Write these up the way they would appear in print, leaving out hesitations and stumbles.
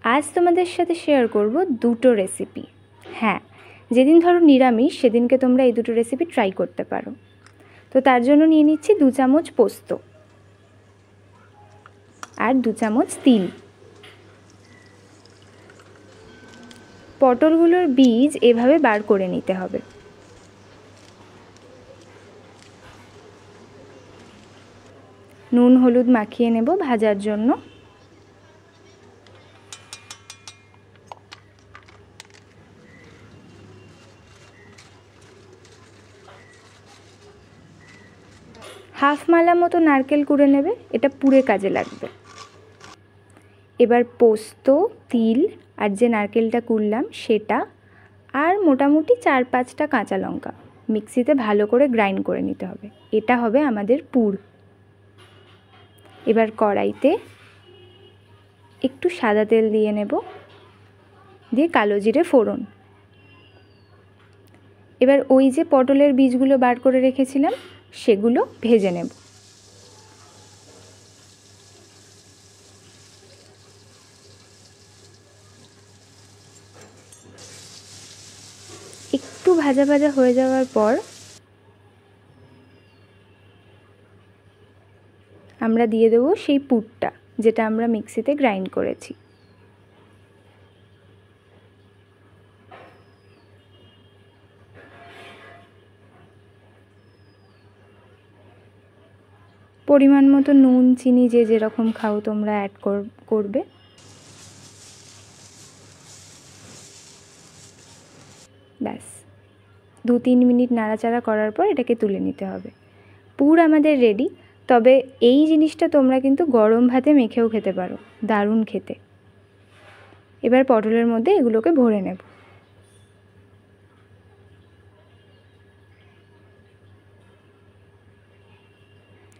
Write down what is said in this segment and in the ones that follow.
আজ তোমাদের সাথে শেয়ার করব দুটো রেসিপি। হ্যাঁ, যেদিন ধরো নিরামিষ সেদিনকে তোমরা এই দুটো রেসিপি ট্রাই করতে পারো। তো তার জন্য নিয়ে নিচ্ছি 2 চামচ পোস্ত আর 2 চামচ তিল। পটলগুলোর বীজ এভাবে বার করে নিতে হবে। নুন হলুদ মাখিয়ে নেব ভাজার জন্য। হাফ মালা মতো নারকেল কুড়ে নেবে, এটা পুড়ে কাজে লাগবে। এবার পোস্ত, তিল আর যে নারকেলটা কুড়লাম সেটা আর মোটামুটি 4-5টা কাঁচা লঙ্কা মিক্সিতে ভালো করে গ্রাইন্ড করে নিতে হবে। এটা হবে আমাদের পুর। এবার কড়াইতে একটু সাদা তেল দিয়ে নেব, দিয়ে কালো জিরে ফোড়ন। এবার ওই যে পটলের বীজগুলো বার করে রেখেছিলাম সেগুলো ভেজে নেব। একটু ভাজা ভাজা হয়ে যাওয়ার পর আমরা দিয়ে দেবো সেই পুরটা যেটা আমরা মিক্সিতে গ্রাইন্ড করেছি। পরিমাণ মতো নুন চিনি যে যেরকম খাও তোমরা অ্যাড করবে। ব্যাস 2-3 মিনিট নাড়াচাড়া করার পর এটাকে তুলে নিতে হবে। পুর আমাদের রেডি। তবে এই জিনিসটা তোমরা কিন্তু গরম ভাতে মেখেও খেতে পারো, দারুণ খেতে। এবার পটলের মধ্যে এগুলোকে ভরে নেব।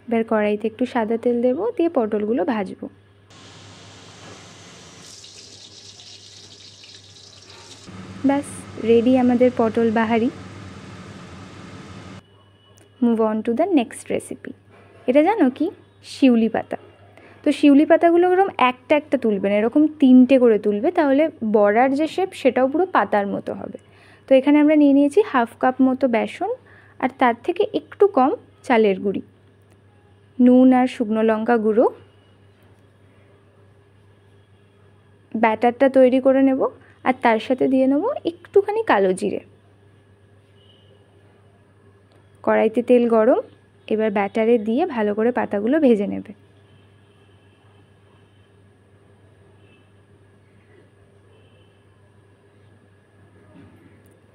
এবার কড়াইতে একটু সাদা তেল দেব, দিয়ে পটলগুলো ভাজবো। ব্যাস রেডি আমাদের পটল বাহারি। Move on to the next recipe. এটা জানো কি? শিউলি পাতা। তো শিউলি পাতাগুলো এরকম একটা একটা তুলবে না, এরকম 3টে করে তুলবে, তাহলে বড়ার যে শেপ সেটাও পুরো পাতার মতো হবে। তো এখানে আমরা নিয়ে নিয়েছি হাফ কাপ মতো বেসন আর তার থেকে একটু কম চালের গুঁড়ি, নুন আর শুকনো লঙ্কা গুঁড়ো। ব্যাটারটা তৈরি করে নেব আর তার সাথে দিয়ে নেব একটুখানি কালো জিরে। কড়াইতে তেল গরম, এবার ব্যাটারে দিয়ে ভালো করে পাতাগুলো ভেজে নেবে।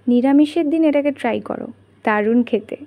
নিরামিষের দিন এটাকে ট্রাই করো, দারুণ খেতে।